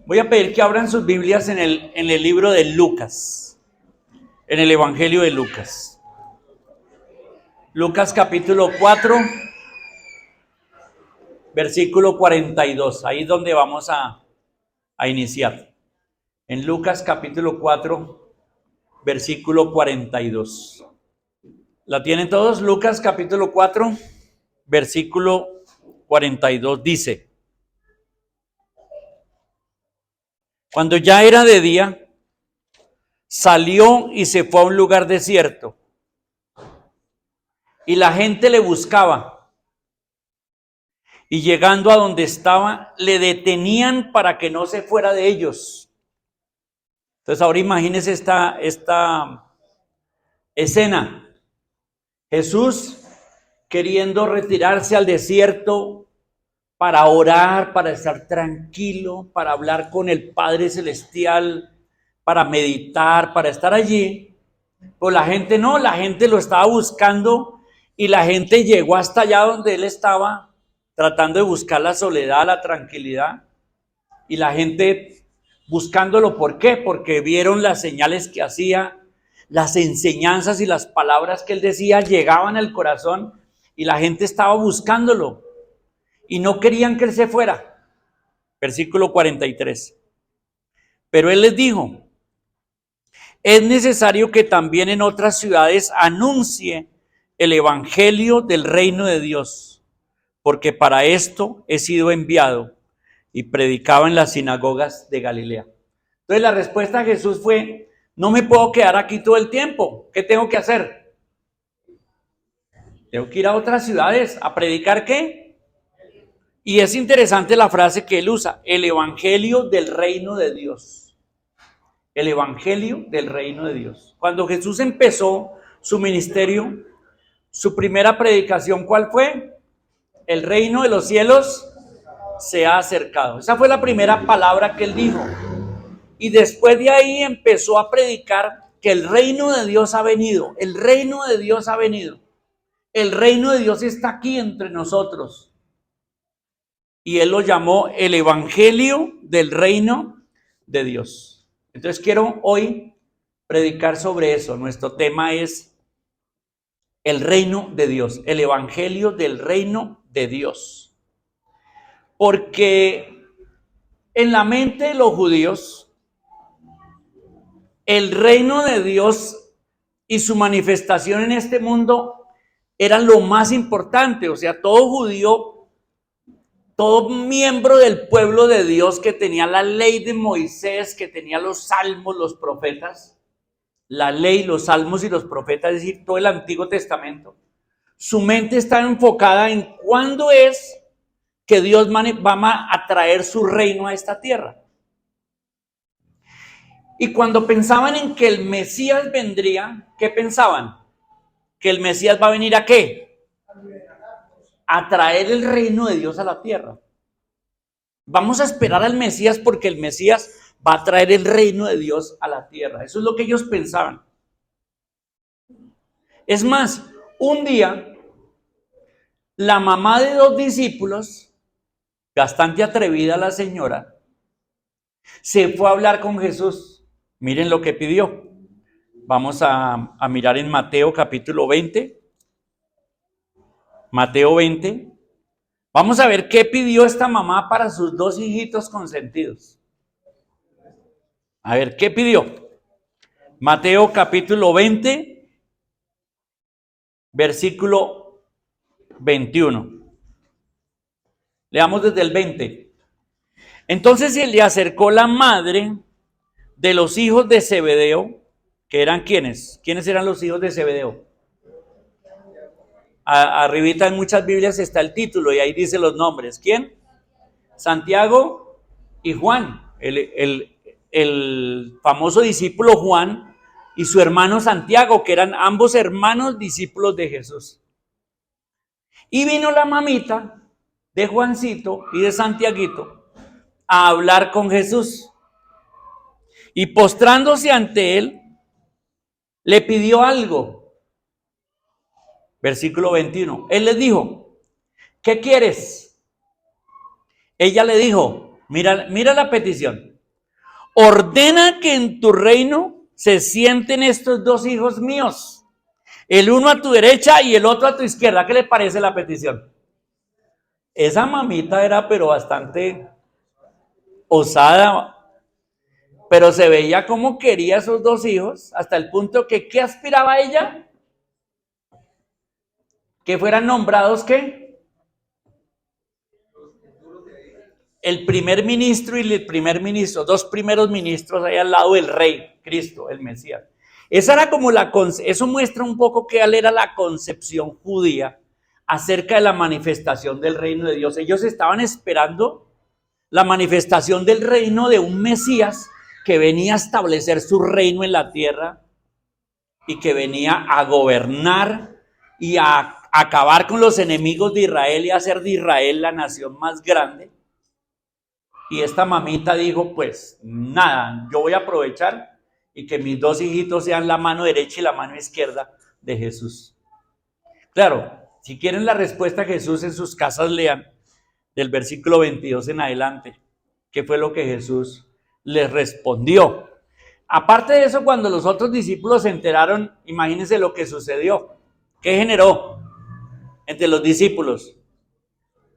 Voy a pedir que abran sus Biblias en el libro de Lucas, en el Evangelio de Lucas. Lucas capítulo 4, versículo 42. Ahí es donde vamos a iniciar. En Lucas capítulo 4, versículo 42. ¿La tienen todos? Lucas capítulo 4, versículo 42 dice: Cuando ya era de día, salió y se fue a un lugar desierto, y la gente le buscaba, y llegando a donde estaba, le detenían para que no se fuera de ellos. Entonces ahora imagínense esta escena. Jesús queriendo retirarse al desierto para orar, para estar tranquilo, para hablar con el Padre Celestial, para meditar, para estar allí. Pues la gente no, la gente lo estaba buscando y la gente llegó hasta allá donde él estaba, tratando de buscar la soledad, la tranquilidad. Y la gente buscándolo, ¿por qué? Porque vieron las señales que hacía, las enseñanzas y las palabras que él decía llegaban al corazón y la gente estaba buscándolo y no querían que él se fuera. Versículo 43. Pero él les dijo: es necesario que también en otras ciudades anuncie el evangelio del reino de Dios, porque para esto he sido enviado. Y predicaba en las sinagogas de Galilea. Entonces la respuesta de Jesús fue: no me puedo quedar aquí todo el tiempo. ¿Qué tengo que hacer? Tengo que ir a otras ciudades a predicar. ¿Qué? Y es interesante la frase que él usa: el evangelio del reino de Dios. El evangelio del reino de Dios. Cuando Jesús empezó su ministerio, su primera predicación, ¿cuál fue? El reino de los cielos se ha acercado. Esa fue la primera palabra que él dijo. Y después de ahí empezó a predicar que el reino de Dios ha venido. El reino de Dios ha venido. El reino de Dios está aquí entre nosotros. Y él lo llamó el evangelio del reino de Dios. Entonces quiero hoy predicar sobre eso. Nuestro tema es el reino de Dios, el evangelio del reino de Dios. Porque en la mente de los judíos, el reino de Dios y su manifestación en este mundo era lo más importante. O sea, todo judío, todo miembro del pueblo de Dios que tenía la ley de Moisés, que tenía los salmos, los profetas, la ley, los salmos y los profetas, es decir, todo el Antiguo Testamento, su mente está enfocada en cuándo es que Dios va a traer su reino a esta tierra. Y cuando pensaban en que el Mesías vendría, ¿qué pensaban? Que el Mesías va a venir ¿a qué? A traer el reino de Dios a la tierra. Vamos a esperar al Mesías porque el Mesías va a traer el reino de Dios a la tierra. Eso es lo que ellos pensaban. Es más, un día, la mamá de 2 discípulos, bastante atrevida la señora, se fue a hablar con Jesús. Miren lo que pidió. Vamos a mirar en Mateo capítulo 20. Mateo 20. Vamos a ver qué pidió esta mamá para sus 2 hijitos consentidos. A ver, ¿qué pidió? Mateo capítulo 20, versículo 21. Leamos desde el 20. Entonces se le acercó la madre de los hijos de Zebedeo, que eran ¿quiénes? ¿Quiénes eran los hijos de Zebedeo? Arribita en muchas Biblias está el título y ahí dice los nombres. ¿Quién? Santiago y Juan, el famoso discípulo Juan y su hermano Santiago, que eran ambos hermanos discípulos de Jesús. Y vino la mamita de Juancito y de Santiaguito a hablar con Jesús. Y postrándose ante él, le pidió algo. Versículo 21. Él les dijo: ¿qué quieres? Ella le dijo: Mira la petición. Ordena que en tu reino se sienten estos dos hijos míos, el uno a tu derecha y el otro a tu izquierda. ¿Qué le parece la petición? Esa mamita era pero bastante osada, pero se veía cómo quería a esos dos hijos, hasta el punto que, ¿qué aspiraba ella? Que fueran nombrados, ¿qué? El primer ministro y el primer ministro, dos primeros ministros ahí al lado del rey, Cristo, el Mesías. Esa era como eso muestra un poco que era la concepción judía acerca de la manifestación del reino de Dios. Ellos estaban esperando la manifestación del reino de un Mesías que venía a establecer su reino en la tierra y que venía a gobernar y a acabar con los enemigos de Israel y hacer de Israel la nación más grande. Y esta mamita dijo, pues nada, yo voy a aprovechar y que mis dos hijitos sean la mano derecha y la mano izquierda de Jesús. Claro, si quieren la respuesta a Jesús en sus casas, lean del versículo 22 en adelante, qué fue lo que Jesús les respondió. Aparte de eso, cuando los otros discípulos se enteraron, imagínense lo que sucedió. ¿Qué generó entre los discípulos?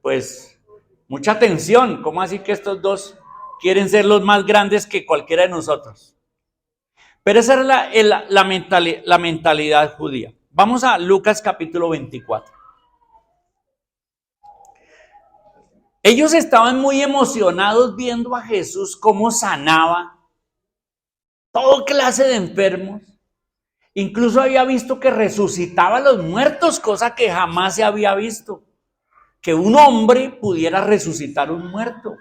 Pues mucha tensión. ¿Cómo así que estos dos quieren ser los más grandes que cualquiera de nosotros? Pero esa era la mentalidad judía. Vamos a Lucas capítulo 24. Ellos estaban muy emocionados viendo a Jesús cómo sanaba toda clase de enfermos. Incluso había visto que resucitaba a los muertos, cosa que jamás se había visto. Que un hombre pudiera resucitar un muerto.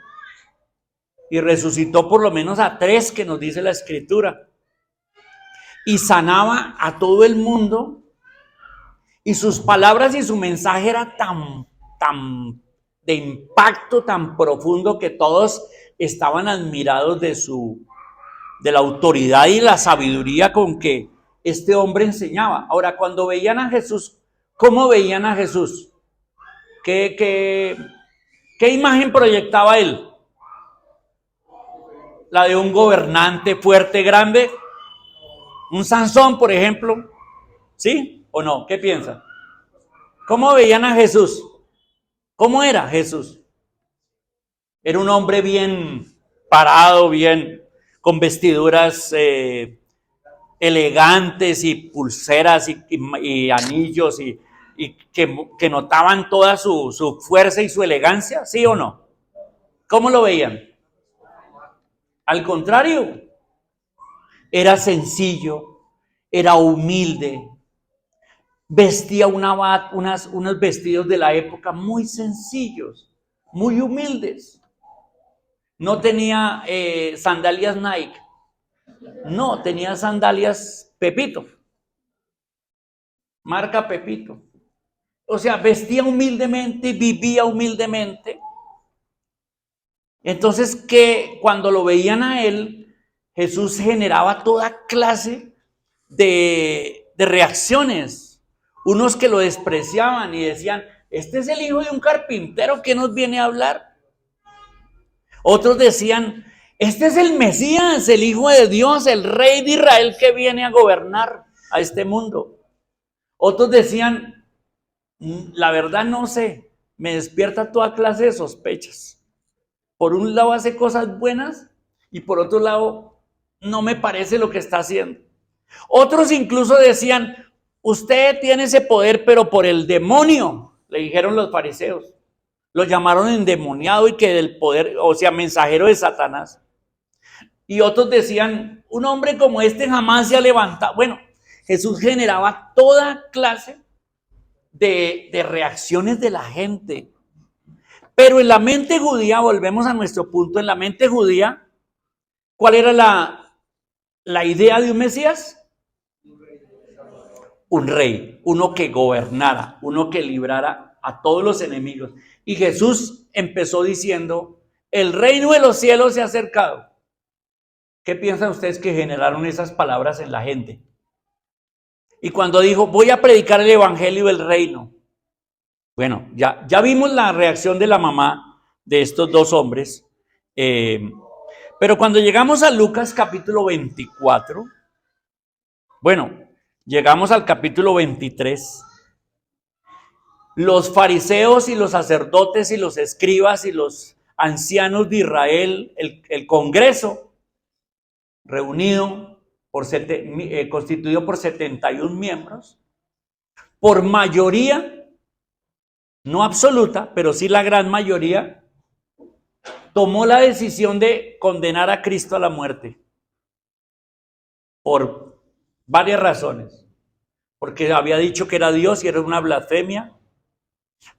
Y resucitó por lo menos a 3 que nos dice la Escritura. Y sanaba a todo el mundo. Y sus palabras y su mensaje era tan de impacto, tan profundo, que todos estaban admirados de la autoridad y la sabiduría con que este hombre enseñaba. Ahora, cuando veían a Jesús, ¿cómo veían a Jesús? ¿Qué imagen proyectaba él? La de un gobernante fuerte, grande. Un Sansón, por ejemplo. ¿Sí o no? ¿Qué piensan? ¿Cómo veían a Jesús? ¿Cómo era Jesús? Era un hombre bien parado, bien, con vestiduras elegantes y pulseras y anillos y que notaban toda su fuerza y su elegancia, ¿sí o no? ¿Cómo lo veían? Al contrario, era sencillo, era humilde, vestía unos vestidos de la época muy sencillos, muy humildes. No tenía sandalias Nike, no, tenía sandalias Pepito, marca Pepito. O sea, vestía humildemente, vivía humildemente. Entonces, que cuando lo veían a él, Jesús generaba toda clase de reacciones. Unos que lo despreciaban y decían, este es el hijo de un carpintero que nos viene a hablar. Otros decían, este es el Mesías, el Hijo de Dios, el Rey de Israel que viene a gobernar a este mundo. Otros decían, la verdad no sé, me despierta toda clase de sospechas. Por un lado hace cosas buenas y por otro lado no me parece lo que está haciendo. Otros incluso decían, usted tiene ese poder pero por el demonio, le dijeron los fariseos. Lo llamaron endemoniado y que del poder, o sea, mensajero de Satanás. Y otros decían, un hombre como este jamás se ha levantado. Bueno, Jesús generaba toda clase de reacciones de la gente. Pero en la mente judía, volvemos a nuestro punto, en la mente judía, ¿cuál era la idea de un Mesías? Un rey, uno que gobernara, uno que librara a todos los enemigos. Y Jesús empezó diciendo, el reino de los cielos se ha acercado. ¿Qué piensan ustedes que generaron esas palabras en la gente? Y cuando dijo, voy a predicar el evangelio del reino. Bueno, ya vimos la reacción de la mamá de estos dos hombres. Eh, pero cuando llegamos a Lucas capítulo 24, bueno, llegamos al capítulo 23, los fariseos y los sacerdotes y los escribas y los ancianos de Israel, el Congreso reunido, constituido por 71 miembros, por mayoría, no absoluta, pero sí la gran mayoría, tomó la decisión de condenar a Cristo a la muerte por varias razones. Porque había dicho que era Dios y era una blasfemia,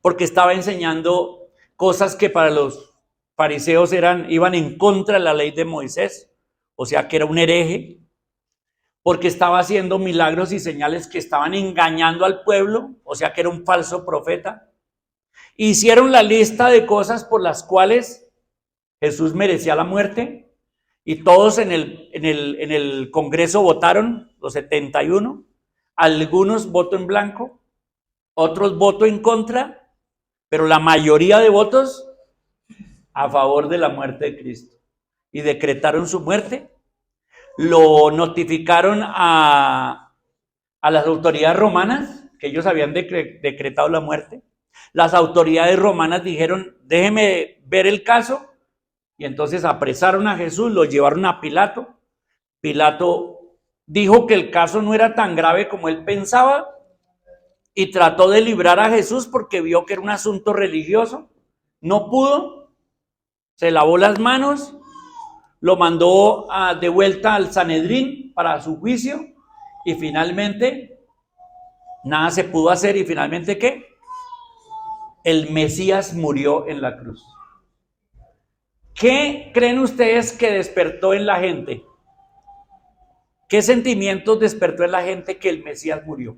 porque estaba enseñando cosas que para los fariseos iban en contra de la ley de Moisés, o sea que era un hereje, porque estaba haciendo milagros y señales que estaban engañando al pueblo, o sea que era un falso profeta. Hicieron la lista de cosas por las cuales Jesús merecía la muerte, y todos en el Congreso votaron, los 71, algunos voto en blanco, otros voto en contra, pero la mayoría de votos a favor de la muerte de Cristo. Y decretaron su muerte, lo notificaron a las autoridades romanas, que ellos habían decretado la muerte. Las autoridades romanas dijeron, déjeme ver el caso, y entonces apresaron a Jesús, lo llevaron a Pilato. Pilato dijo que el caso no era tan grave como él pensaba y trató de librar a Jesús porque vio que era un asunto religioso. No pudo, se lavó las manos, lo mandó de vuelta al Sanedrín para su juicio y finalmente nada se pudo hacer. Y finalmente, ¿qué? El Mesías murió en la cruz. ¿Qué creen ustedes que despertó en la gente? ¿Qué sentimientos despertó en la gente que el Mesías murió?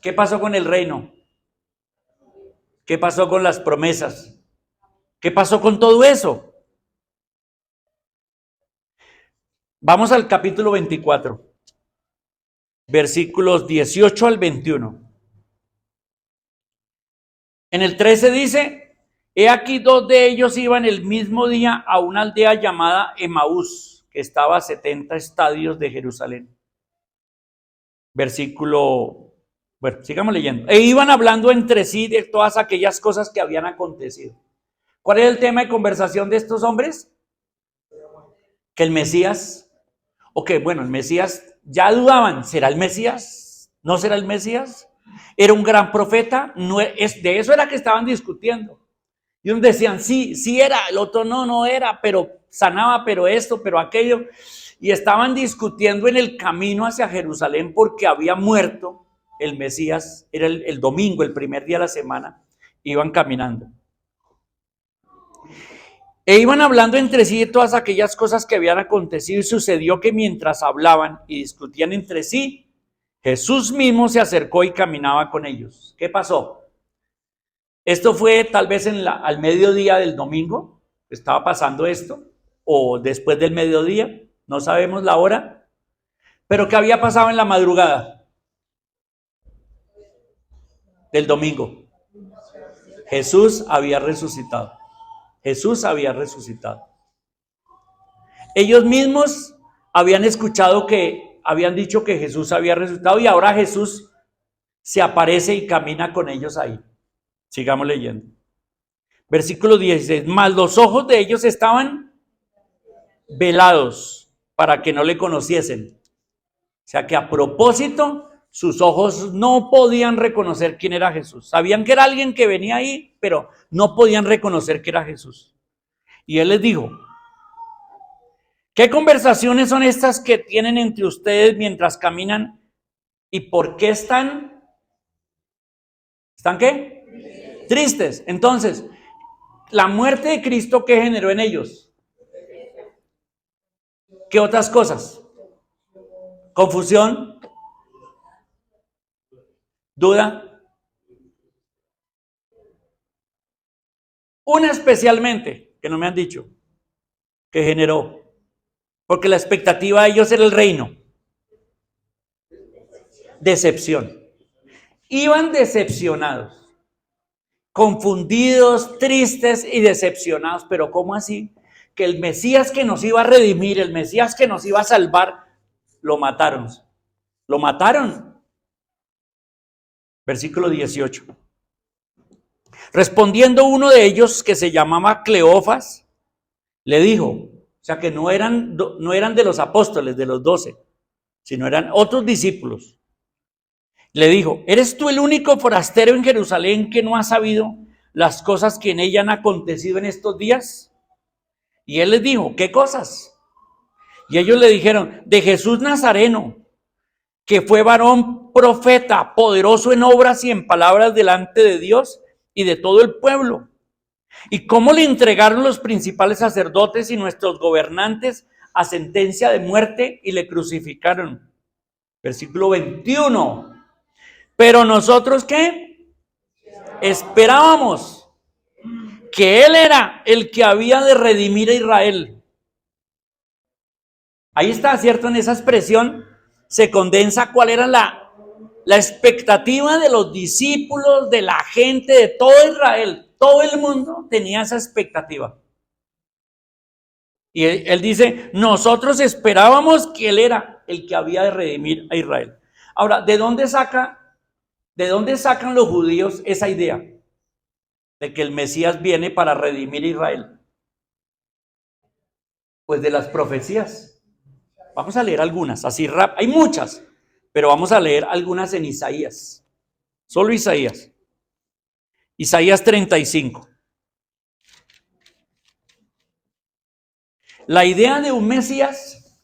¿Qué pasó con el reino? ¿Qué pasó con las promesas? ¿Qué pasó con todo eso? Vamos al capítulo 24, versículos 18 al 21. En el 13 dice, he aquí dos de ellos iban el mismo día a una aldea llamada Emaús, que estaba a 70 estadios de Jerusalén. Versículo, bueno, sigamos leyendo. E iban hablando entre sí de todas aquellas cosas que habían acontecido. ¿Cuál es el tema de conversación de estos hombres? Que el Mesías, bueno, el Mesías, ya dudaban, ¿será el Mesías? ¿No será el Mesías? ¿Era un gran profeta? No, de eso era que estaban discutiendo. Y unos decían, sí, sí era, el otro no era, pero sanaba, pero esto, pero aquello. Y estaban discutiendo en el camino hacia Jerusalén porque había muerto el Mesías, era el domingo, el primer día de la semana, iban caminando. E iban hablando entre sí de todas aquellas cosas que habían acontecido y sucedió que mientras hablaban y discutían entre sí, Jesús mismo se acercó y caminaba con ellos. ¿Qué pasó? Esto fue tal vez al mediodía del domingo, estaba pasando esto, o después del mediodía, no sabemos la hora, pero ¿qué había pasado en la madrugada del domingo? Jesús había resucitado. Jesús había resucitado. Ellos mismos habían escuchado habían dicho que Jesús había resucitado y ahora Jesús se aparece y camina con ellos ahí. Sigamos leyendo. Versículo 16, mas los ojos de ellos estaban velados para que no le conociesen. O sea que a propósito, sus ojos no podían reconocer quién era Jesús. Sabían que era alguien que venía ahí, pero no podían reconocer que era Jesús. Y él les dijo, ¿qué conversaciones son estas que tienen entre ustedes mientras caminan? ¿Y por qué están qué? Tristes. Entonces, la muerte de Cristo, ¿qué generó en ellos? ¿Qué otras cosas? Confusión, duda. Una especialmente, que no me han dicho, que generó. Porque la expectativa de ellos era el reino. Decepción. Iban decepcionados. confundidos, tristes y decepcionados. Pero ¿cómo así? Que el Mesías que nos iba a redimir, el Mesías que nos iba a salvar, lo mataron. Lo mataron. Versículo 18. Respondiendo uno de ellos, que se llamaba Cleofas, le dijo, o sea que no eran de los apóstoles, de los 12, sino eran otros discípulos. Le dijo, ¿eres tú el único forastero en Jerusalén que no ha sabido las cosas que en ella han acontecido en estos días? Y él les dijo, ¿qué cosas? Y ellos le dijeron, de Jesús Nazareno, que fue varón profeta, poderoso en obras y en palabras delante de Dios y de todo el pueblo. Y cómo le entregaron los principales sacerdotes y nuestros gobernantes a sentencia de muerte y le crucificaron. Versículo 21. Pero nosotros, ¿qué? Esperábamos que Él era el que había de redimir a Israel. Ahí está, ¿cierto? En esa expresión se condensa cuál era la expectativa de los discípulos, de la gente, de todo Israel. Todo el mundo tenía esa expectativa. Y él dice, nosotros esperábamos que Él era el que había de redimir a Israel. Ahora, ¿de dónde sacan los judíos esa idea de que el Mesías viene para redimir a Israel? Pues de las profecías. Vamos a leer algunas, así rápido. Hay muchas, pero vamos a leer algunas en Isaías. Solo Isaías. Isaías 35. La idea de un Mesías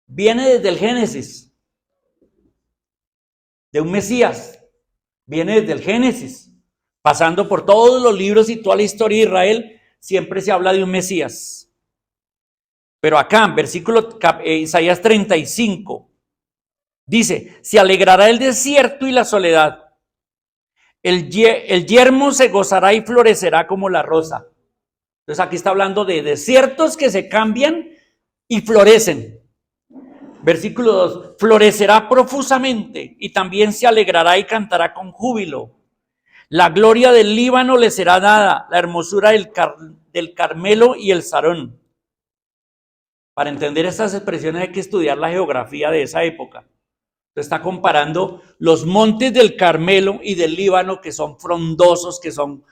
viene desde el Génesis. De un Mesías viene desde el Génesis. Pasando por todos los libros y toda la historia de Israel, siempre se habla de un Mesías. Pero acá, versículo Isaías 35, dice, se alegrará el desierto y la soledad. El yermo se gozará y florecerá como la rosa. Entonces aquí está hablando de desiertos que se cambian y florecen. Versículo 2, florecerá profusamente y también se alegrará y cantará con júbilo. La gloria del Líbano le será dada, la hermosura del Carmelo y el Sarón. Para entender estas expresiones hay que estudiar la geografía de esa época. Está comparando los montes del Carmelo y del Líbano, que son frondosos, que son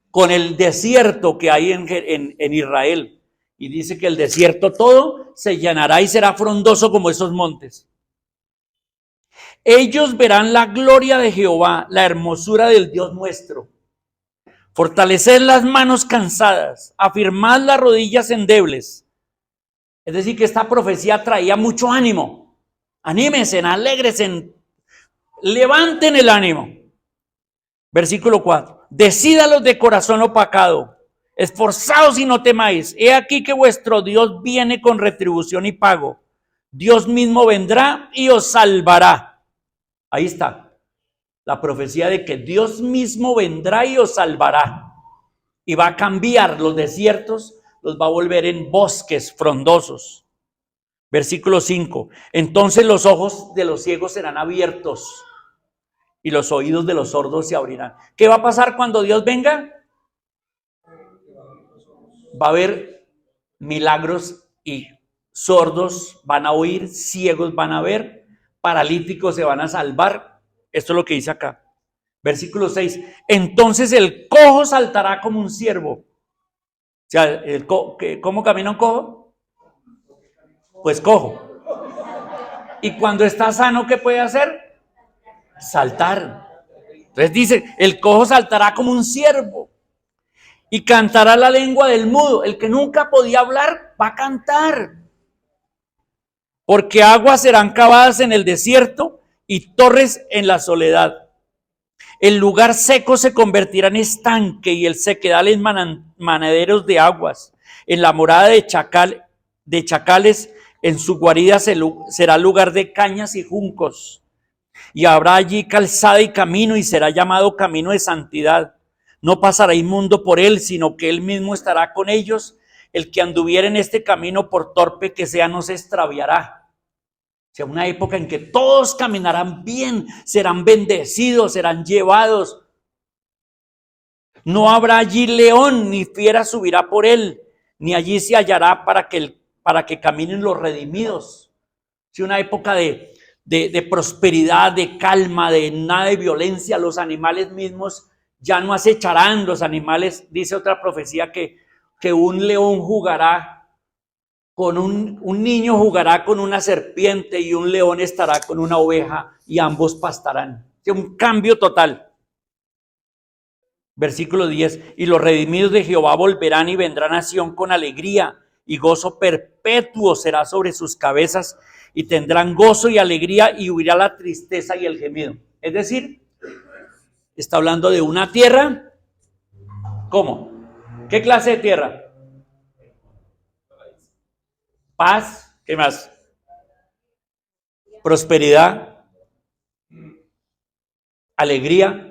con el desierto que hay en Israel. Y dice que el desierto todo se llenará y será frondoso como esos montes. Ellos verán la gloria de Jehová, la hermosura del Dios nuestro. Fortaleced las manos cansadas, afirmad las rodillas endebles. Es decir, que esta profecía traía mucho ánimo. Anímense, alégresen, levanten el ánimo. Versículo 4. Decídalos de corazón opacado, esforzaos y no temáis. He aquí que vuestro Dios viene con retribución y pago. Dios mismo vendrá y os salvará. Ahí está, la profecía de que Dios mismo vendrá y os salvará. Y va a cambiar los desiertos, los va a volver en bosques frondosos. Versículo 5. Entonces los ojos de los ciegos serán abiertos y los oídos de los sordos se abrirán. ¿Qué va a pasar cuando Dios venga? Va a haber milagros y sordos van a oír, ciegos van a ver, paralíticos se van a salvar. Esto es lo que dice acá. Versículo 6. Entonces el cojo saltará como un ciervo. O sea, ¿cómo camina un cojo? Pues cojo. Y cuando está sano, ¿qué puede hacer? Saltar. Entonces dice, el cojo saltará como un ciervo y cantará la lengua del mudo. El que nunca podía hablar va a cantar. Porque aguas serán cavadas en el desierto y torres en la soledad. El lugar seco se convertirá en estanque y el sequedal en manaderos de aguas. En la morada de chacales, en su guarida será lugar de cañas y juncos. Y habrá allí calzada y camino y será llamado camino de santidad. No pasará inmundo por él, sino que él mismo estará con ellos. El que anduviera en este camino, por torpe que sea, no se extraviará. O sea, una época en que todos caminarán bien, serán bendecidos, serán llevados. No habrá allí león, ni fiera subirá por él, ni allí se hallará para que caminen los redimidos. Es una época de prosperidad, de calma, de nada de violencia. Los animales mismos ya no acecharán. Los animales, dice otra profecía, que un león jugará con un niño jugará con una serpiente y un león estará con una oveja y ambos pastarán. Es un cambio total. Versículo 10, y los redimidos de Jehová volverán y vendrán a Sión con alegría, y gozo perpetuo será sobre sus cabezas, y tendrán gozo y alegría, y huirá la tristeza y el gemido. Es decir, está hablando de una tierra. ¿Cómo? ¿Qué clase de tierra? Paz. ¿Qué más? Prosperidad. Alegría.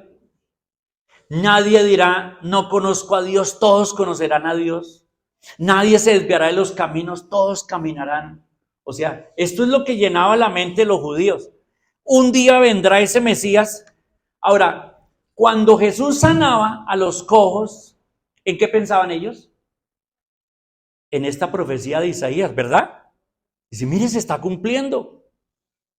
Nadie dirá, no conozco a Dios, todos conocerán a Dios. Nadie se desviará de los caminos, todos caminarán. O sea, esto es lo que llenaba la mente de los judíos. Un día vendrá ese Mesías. Ahora, cuando Jesús sanaba a los cojos, ¿en qué pensaban ellos? En esta profecía de Isaías, ¿verdad? Dice, mire, se está cumpliendo,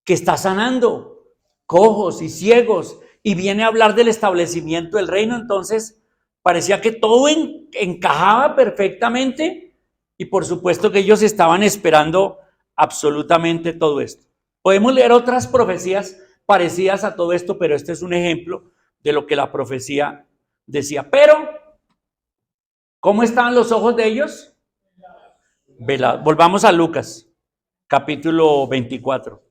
que está sanando cojos y ciegos, y viene a hablar del establecimiento del reino. Entonces parecía que todo encajaba perfectamente, y por supuesto que ellos estaban esperando absolutamente todo esto. Podemos leer otras profecías parecidas a todo esto, pero este es un ejemplo de lo que la profecía decía. Pero, ¿cómo estaban los ojos de ellos? Velados. Volvamos a Lucas, capítulo 24.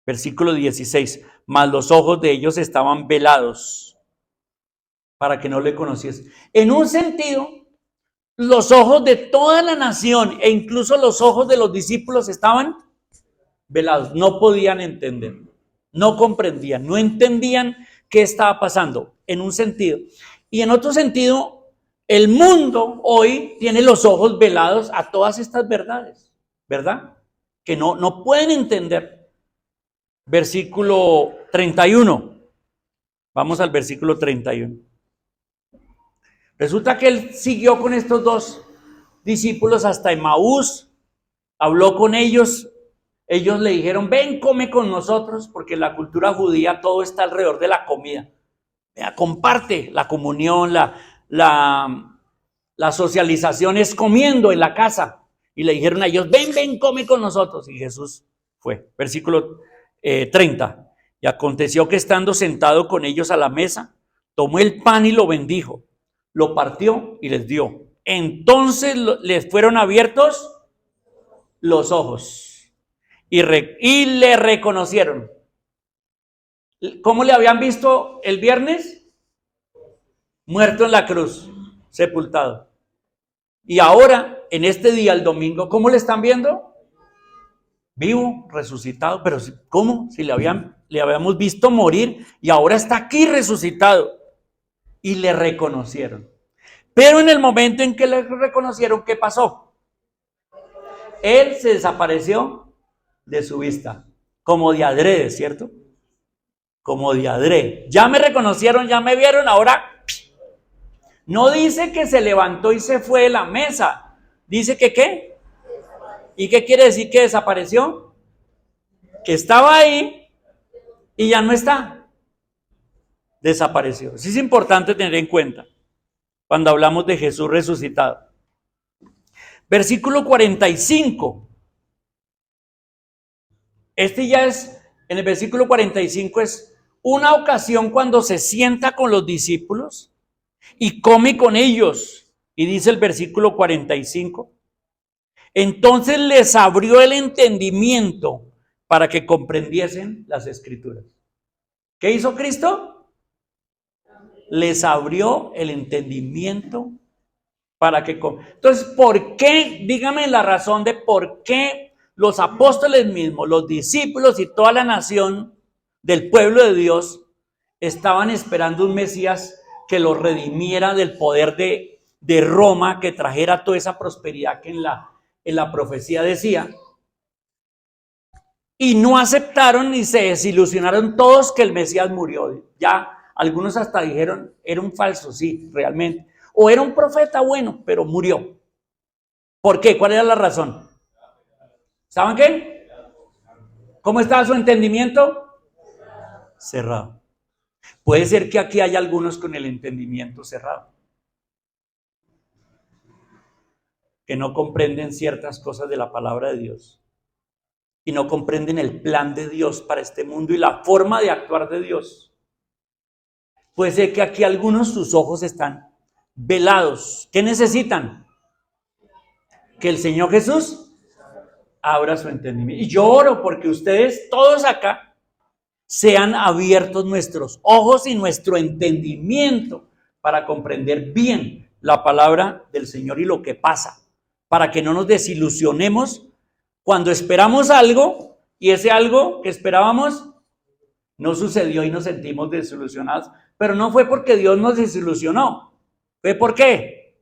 Versículo 16, mas los ojos de ellos estaban velados para que no le conociesen. En un sentido, los ojos de toda la nación e incluso los ojos de los discípulos estaban velados. No podían entender, no comprendían, no entendían qué estaba pasando, en un sentido. Y en otro sentido, el mundo hoy tiene los ojos velados a todas estas verdades, ¿verdad? Que no pueden entender. Versículo 31. Vamos al versículo 31. Resulta que él siguió con estos dos discípulos hasta Emaús, habló con ellos, ellos le dijeron, ven, come con nosotros, porque en la cultura judía todo está alrededor de la comida. Vea, comparte la comunión, la socialización es comiendo en la casa. Y le dijeron a ellos, ven, come con nosotros. Y Jesús fue. Versículo 30. Y aconteció que estando sentado con ellos a la mesa, tomó el pan y lo bendijo, lo partió y les dio. Entonces les fueron abiertos los ojos y le reconocieron. ¿Cómo le habían visto el viernes? Muerto en la cruz, sepultado. Y ahora, en este día, el domingo, ¿cómo le están viendo? Vivo, resucitado. Pero ¿cómo? Si le habíamos visto morir y ahora está aquí resucitado. Y le reconocieron. Pero en el momento en que le reconocieron, ¿qué pasó? Él se desapareció de su vista, como de adrede, ¿cierto? Como de adrede. Ya me reconocieron, ya me vieron, ahora no dice que se levantó y se fue de la mesa. Dice que ¿qué? ¿Y qué quiere decir que desapareció? Que estaba ahí y ya no está. Desapareció. Eso es importante tener en cuenta cuando hablamos de Jesús resucitado. Versículo 45. Este ya es, en el versículo 45 es una ocasión cuando se sienta con los discípulos y come con ellos. Y dice el versículo 45. Entonces les abrió el entendimiento para que comprendiesen las escrituras. ¿Qué hizo Cristo? Les abrió el entendimiento para que... Entonces, ¿por qué? Dígame la razón de por qué los apóstoles mismos, los discípulos y toda la nación del pueblo de Dios estaban esperando un Mesías que los redimiera del poder de Roma, que trajera toda esa prosperidad que en la profecía decía. Y no aceptaron ni se desilusionaron todos que el Mesías murió. Ya Algunos hasta dijeron, era un falso, sí, realmente. O era un profeta bueno, pero murió. ¿Por qué? ¿Cuál era la razón? ¿Saben qué? ¿Cómo estaba su entendimiento? Cerrado. Puede ser que aquí haya algunos con el entendimiento cerrado, que no comprenden ciertas cosas de la palabra de Dios y no comprenden el plan de Dios para este mundo y la forma de actuar de Dios. Puede ser que aquí algunos sus ojos están velados. ¿Qué necesitan? Que el Señor Jesús abra su entendimiento. Y yo oro porque ustedes, todos acá, sean abiertos nuestros ojos y nuestro entendimiento para comprender bien la palabra del Señor y lo que pasa, para que no nos desilusionemos cuando esperamos algo y ese algo que esperábamos no sucedió y nos sentimos desilusionados. Pero no fue porque Dios nos desilusionó, fue porque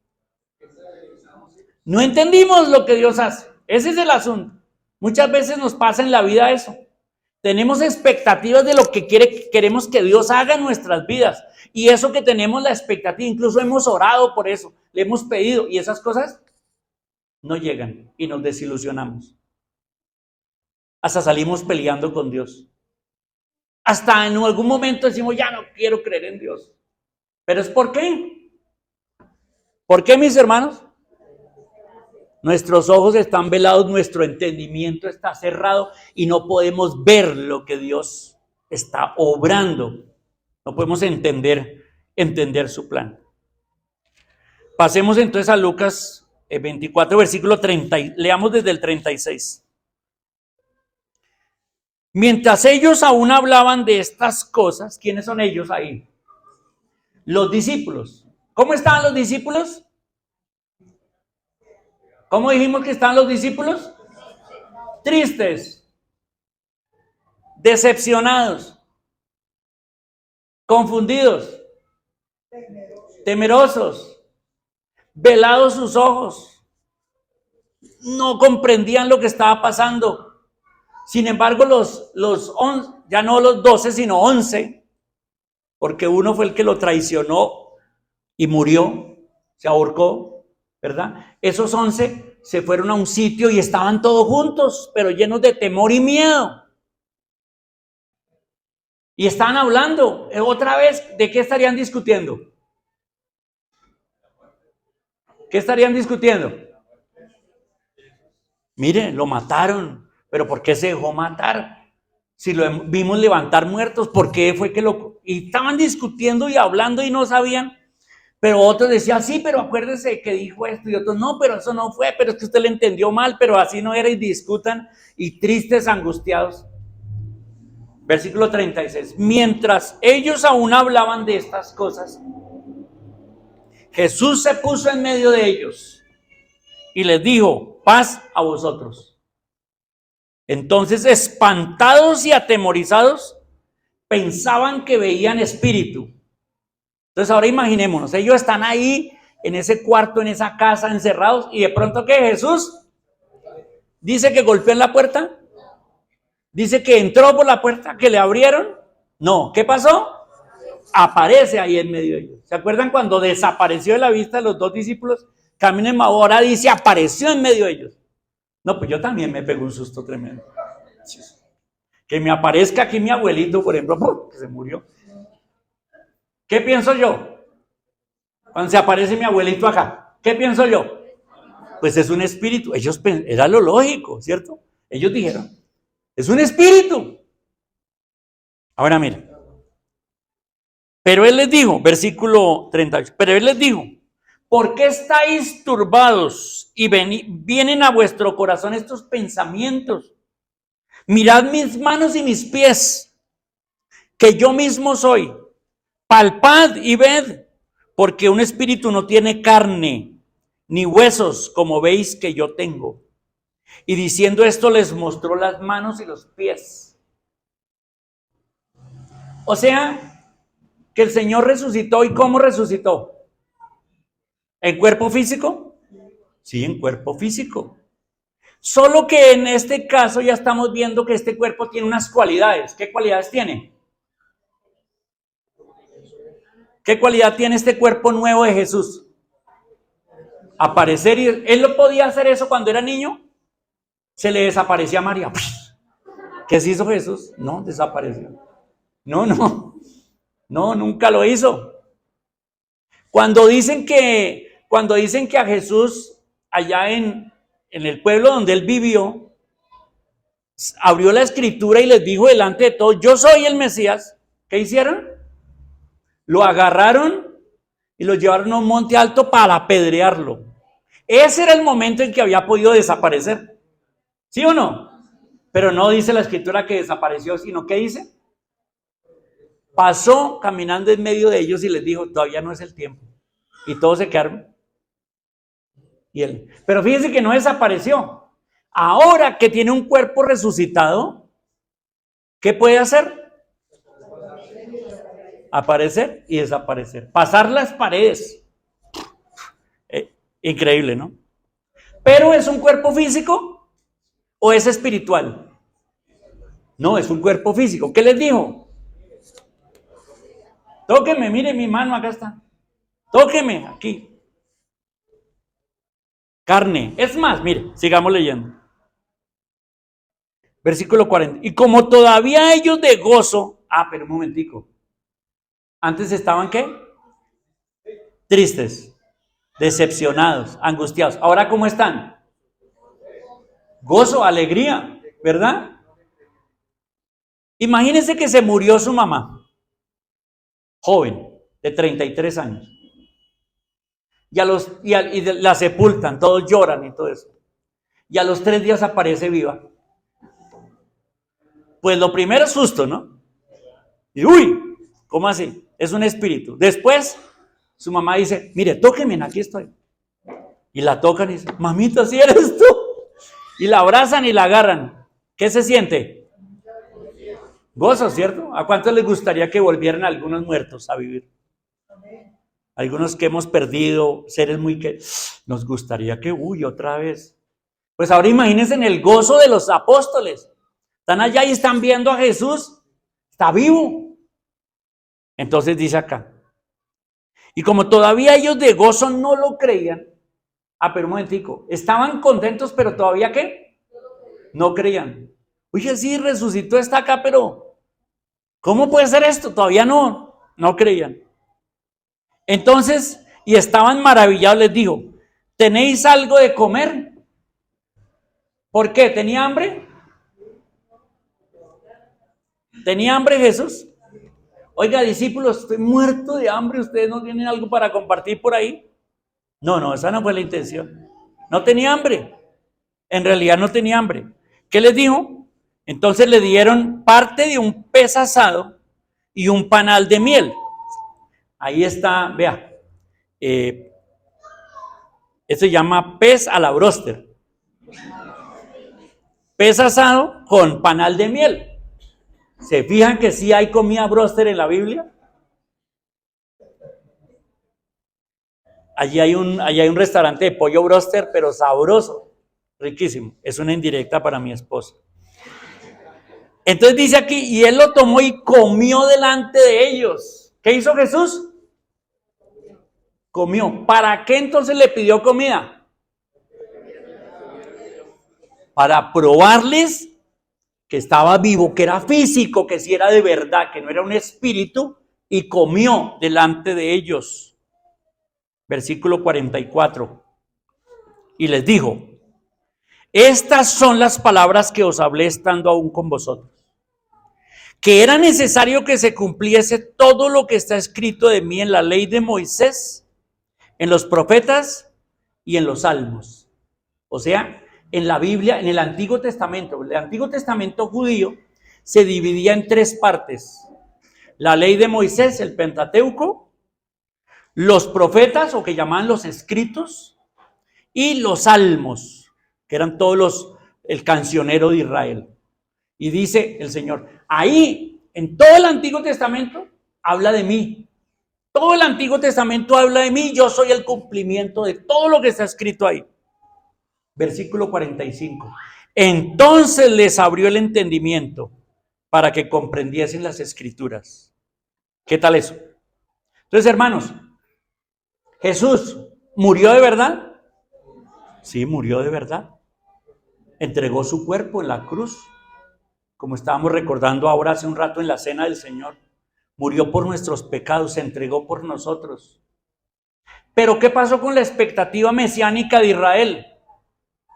no entendimos lo que Dios hace. Ese es el asunto. Muchas veces nos pasa en la vida eso. Tenemos expectativas de lo que queremos que Dios haga en nuestras vidas. Y eso que tenemos la expectativa, incluso hemos orado por eso, le hemos pedido y esas cosas no llegan y nos desilusionamos. Hasta salimos peleando con Dios. Hasta en algún momento decimos, ya no quiero creer en Dios. ¿Pero es por qué? ¿Por qué, mis hermanos? Nuestros ojos están velados, nuestro entendimiento está cerrado y no podemos ver lo que Dios está obrando. No podemos entender su plan. Pasemos entonces a Lucas 24, versículo 30. Leamos desde el 36. Mientras ellos aún hablaban de estas cosas, ¿quiénes son ellos ahí? Los discípulos. ¿Cómo estaban los discípulos? ¿Cómo dijimos que estaban los discípulos? Tristes, decepcionados, confundidos, temerosos, velados sus ojos. No comprendían lo que estaba pasando. Sin embargo, ya no los 12, sino 11, porque uno fue el que lo traicionó y murió, se ahorcó, ¿verdad? Esos 11 se fueron a un sitio y estaban todos juntos, pero llenos de temor y miedo. Y estaban hablando, otra vez, ¿de qué estarían discutiendo? ¿Qué estarían discutiendo? Mire, lo mataron, pero ¿por qué se dejó matar? Si lo vimos levantar muertos, ¿por qué fue que lo...? Y estaban discutiendo y hablando y no sabían. Pero otros decían, sí, pero acuérdese que dijo esto. Y otros, no, pero eso no fue, pero es que usted le entendió mal, pero así no era, y discutan, y tristes, angustiados. Versículo 36. Mientras ellos aún hablaban de estas cosas, Jesús se puso en medio de ellos y les dijo, paz a vosotros. Entonces, espantados y atemorizados, pensaban que veían espíritu. Entonces, ahora imaginémonos, ellos están ahí en ese cuarto, en esa casa, encerrados, y de pronto, ¿qué? Jesús dice que golpeó en la puerta, dice que entró por la puerta, que le abrieron. No, ¿qué pasó? Aparece ahí en medio de ellos. ¿Se acuerdan cuando desapareció de la vista de los dos discípulos? Camino en Maús, ahora dice, apareció en medio de ellos. No, pues yo también me pego un susto tremendo. Que me aparezca aquí mi abuelito, por ejemplo, que se murió. ¿Qué pienso yo? Cuando se aparece mi abuelito acá, ¿qué pienso yo? Pues es un espíritu. Era lo lógico, ¿cierto? Ellos dijeron, es un espíritu. Ahora mira. Pero él les dijo, versículo 38, pero él les dijo, ¿por qué estáis turbados y vienen a vuestro corazón estos pensamientos? Mirad mis manos y mis pies, que yo mismo soy. Palpad y ved, porque un espíritu no tiene carne ni huesos, como veis que yo tengo. Y diciendo esto les mostró las manos y los pies. O sea, que el Señor resucitó. ¿Y cómo resucitó? ¿En cuerpo físico? Sí, en cuerpo físico. Solo que en este caso ya estamos viendo que este cuerpo tiene unas cualidades. ¿Qué cualidades tiene? ¿Qué cualidad tiene este cuerpo nuevo de Jesús? Aparecer. Y él lo podía hacer eso cuando era niño. Se le desaparecía a María. ¿Qué se hizo Jesús? No, desapareció. No, nunca lo hizo. Cuando dicen que a Jesús allá en el pueblo donde él vivió, abrió la escritura y les dijo delante de todos, yo soy el Mesías. ¿Qué hicieron? Lo agarraron y lo llevaron a un monte alto para apedrearlo. Ese era el momento en que había podido desaparecer. ¿Sí o no? Pero no dice la escritura que desapareció, sino que dice, pasó caminando en medio de ellos y les dijo, todavía no es el tiempo. Y todos se quedaron. Pero fíjense que no desapareció. Ahora que tiene un cuerpo resucitado, ¿qué puede hacer? Aparecer y desaparecer. Pasar las paredes. Increíble, ¿no? Pero ¿es un cuerpo físico o es espiritual? No, es un cuerpo físico. ¿Qué les dijo? Tóqueme, mire mi mano, acá está. Tóqueme, aquí. Carne. Es más, mire, sigamos leyendo. Versículo 40. Y como todavía ellos de gozo. Pero un momentico. Antes estaban, ¿qué? Tristes, decepcionados, angustiados. Ahora, ¿cómo están? Gozo, alegría, ¿verdad? Imagínense que se murió su mamá, joven, de 33 años. Y la sepultan, todos lloran y todo eso. Y a los 3 días aparece viva. Pues lo primero es susto, ¿no? Y uy, ¿cómo así? Es un espíritu. Después, su mamá dice, mire, tóquenme, aquí estoy. Y la tocan y dice, mamita, ¿sí eres tú? Y la abrazan y la agarran. ¿Qué se siente? Gozo, ¿cierto? ¿A cuántos les gustaría que volvieran algunos muertos a vivir? Algunos que hemos perdido, seres muy que nos gustaría que, otra vez. Pues ahora imagínense en el gozo de los apóstoles. Están allá y están viendo a Jesús. Está vivo. Entonces dice acá. Y como todavía ellos de gozo no lo creían. Pero un momentico. Estaban contentos, pero todavía ¿qué? No creían. Oye, sí, resucitó, está acá, pero ¿cómo puede ser esto? Todavía no creían. Entonces, y estaban maravillados, les dijo, ¿tenéis algo de comer? ¿Por qué? ¿Tenía hambre? ¿Tenía hambre Jesús? Oiga, discípulos, estoy muerto de hambre, ¿ustedes no tienen algo para compartir por ahí? No, esa no fue la intención. No tenía hambre. En realidad no tenía hambre. ¿Qué les dijo? Entonces le dieron parte de un pez asado y un panal de miel. Ahí está, vea. Esto se llama pez a la bróster. Pez asado con panal de miel. ¿Se fijan que sí hay comida bróster en la Biblia? Allí hay un restaurante de pollo bróster, pero sabroso, riquísimo. Es una indirecta para mi esposa. Entonces dice aquí, y él lo tomó y comió delante de ellos. ¿Qué hizo Jesús? Comió. ¿Para qué entonces le pidió comida? Para probarles que estaba vivo, que era físico, que sí era de verdad, que no era un espíritu, y comió delante de ellos. Versículo 44. Y les dijo, estas son las palabras que os hablé estando aún con vosotros, que era necesario que se cumpliese todo lo que está escrito de mí en la ley de Moisés, en los profetas y en los salmos. O sea, en la Biblia, en el Antiguo Testamento. El Antiguo Testamento judío se dividía en 3 partes. La ley de Moisés, el Pentateuco, los profetas, o que llamaban los escritos, y los salmos, que eran el cancionero de Israel. Y dice el Señor, ahí, en todo el Antiguo Testamento, habla de mí. Todo el Antiguo Testamento habla de mí, yo soy el cumplimiento de todo lo que está escrito ahí. Versículo 45. Entonces les abrió el entendimiento para que comprendiesen las escrituras. ¿Qué tal eso? Entonces, hermanos, ¿Jesús murió de verdad? Sí, murió de verdad. Entregó su cuerpo en la cruz, como estábamos recordando ahora hace un rato en la cena del Señor. Murió por nuestros pecados, se entregó por nosotros. Pero ¿qué pasó con la expectativa mesiánica de Israel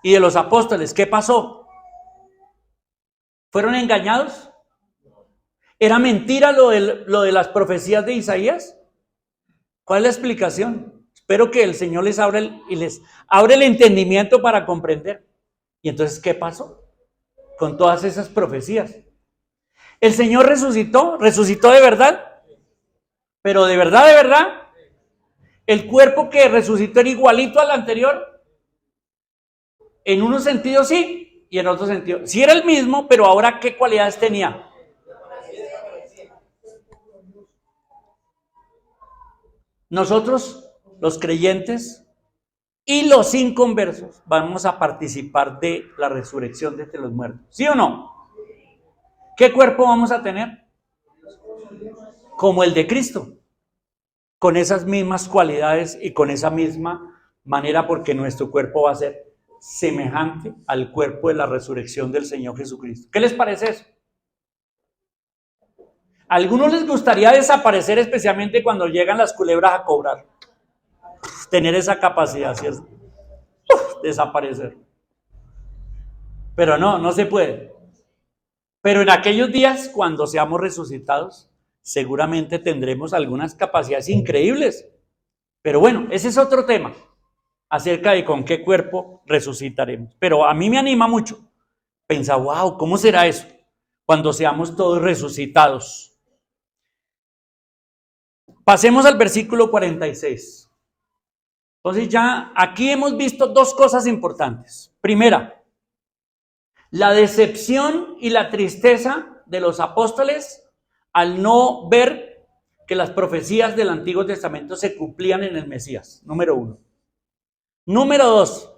y de los apóstoles? ¿Qué pasó? ¿Fueron engañados? ¿Era mentira lo de las profecías de Isaías? ¿Cuál es la explicación? Espero que el Señor les abra les abre el entendimiento para comprender. Y entonces, ¿qué pasó con todas esas profecías? El Señor resucitó de verdad, pero de verdad, el cuerpo que resucitó era igualito al anterior. En unos sentidos sí, y en otros sentidos. Sí era el mismo, pero ahora ¿qué cualidades tenía? Nosotros, los creyentes y los inconversos, vamos a participar de la resurrección de los muertos. ¿Sí o no? ¿Qué cuerpo vamos a tener? Como el de Cristo, con esas mismas cualidades y con esa misma manera, porque nuestro cuerpo va a ser semejante al cuerpo de la resurrección del Señor Jesucristo. ¿Qué les parece eso? A algunos les gustaría desaparecer, especialmente cuando llegan las culebras a cobrar. Tener esa capacidad, ¿cierto? Desaparecer. Pero no se puede. Pero en aquellos días, cuando seamos resucitados, seguramente tendremos algunas capacidades increíbles. Pero bueno, ese es otro tema, acerca de con qué cuerpo resucitaremos. Pero a mí me anima mucho pensar, wow, ¿cómo será eso cuando seamos todos resucitados? Pasemos al versículo 46. Entonces ya aquí hemos visto dos cosas importantes. Primera, la decepción y la tristeza de los apóstoles al no ver que las profecías del Antiguo Testamento se cumplían en el Mesías. Número uno. Número dos,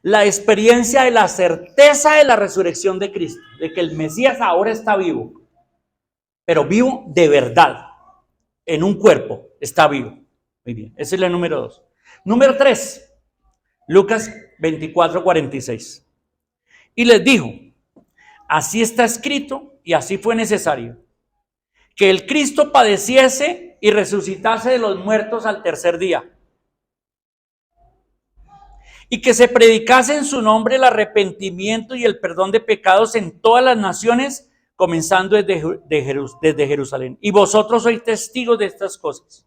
la experiencia de la certeza de la resurrección de Cristo, de que el Mesías ahora está vivo, pero vivo de verdad, en un cuerpo, está vivo. Muy bien, esa es la número dos. Número tres, Lucas 24:46. Y les dijo, así está escrito y así fue necesario, que el Cristo padeciese y resucitase de los muertos al tercer día, y que se predicase en su nombre el arrepentimiento y el perdón de pecados en todas las naciones, comenzando desde Jerusalén. Y vosotros sois testigos de estas cosas.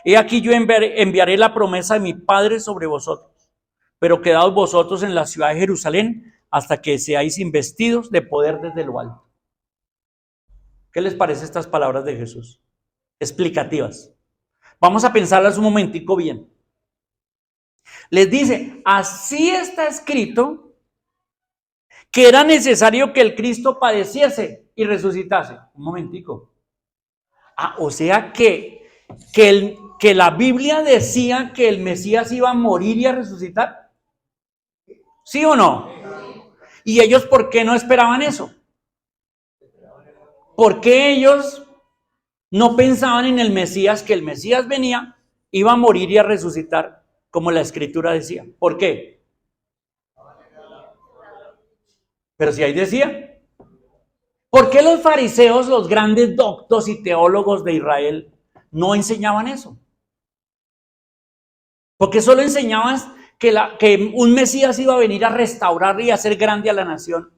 He aquí yo enviaré la promesa de mi Padre sobre vosotros, pero quedaos vosotros en la ciudad de Jerusalén hasta que seáis investidos de poder desde lo alto. ¿Qué les parece estas palabras de Jesús? Explicativas. Vamos a pensarlas un momentico bien. Les dice, así está escrito que era necesario que el Cristo padeciese y resucitase. Un momentico. O sea que la Biblia decía que el Mesías iba a morir y a resucitar. ¿Sí o no? ¿Y ellos por qué no esperaban eso? ¿Por qué ellos no pensaban en el Mesías, que el Mesías venía, iba a morir y a resucitar, como la Escritura decía? ¿Por qué? Pero si ahí decía. ¿Por qué los fariseos, los grandes doctos y teólogos de Israel, no enseñaban eso? Porque solo enseñaban que un Mesías iba a venir a restaurar y a hacer grande a la nación.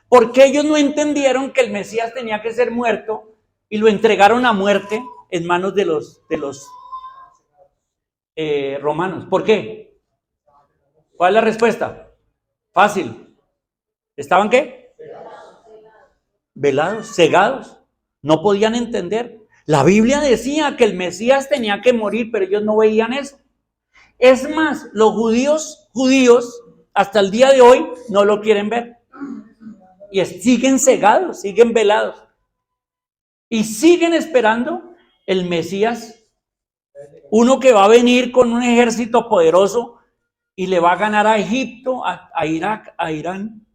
¿Por qué ellos no entendieron que el Mesías tenía que ser muerto y lo entregaron a muerte en manos de los romanos? ¿Por qué? ¿Cuál es la respuesta? Fácil. ¿Estaban qué? Velados, cegados. No podían entender. La Biblia decía que el Mesías tenía que morir, pero ellos no veían eso. Es más, los judíos, hasta el día de hoy, no lo quieren ver. Y siguen cegados, siguen velados. Y siguen esperando el Mesías, uno que va a venir con un ejército poderoso y le va a ganar a Egipto, a Irak, a Irán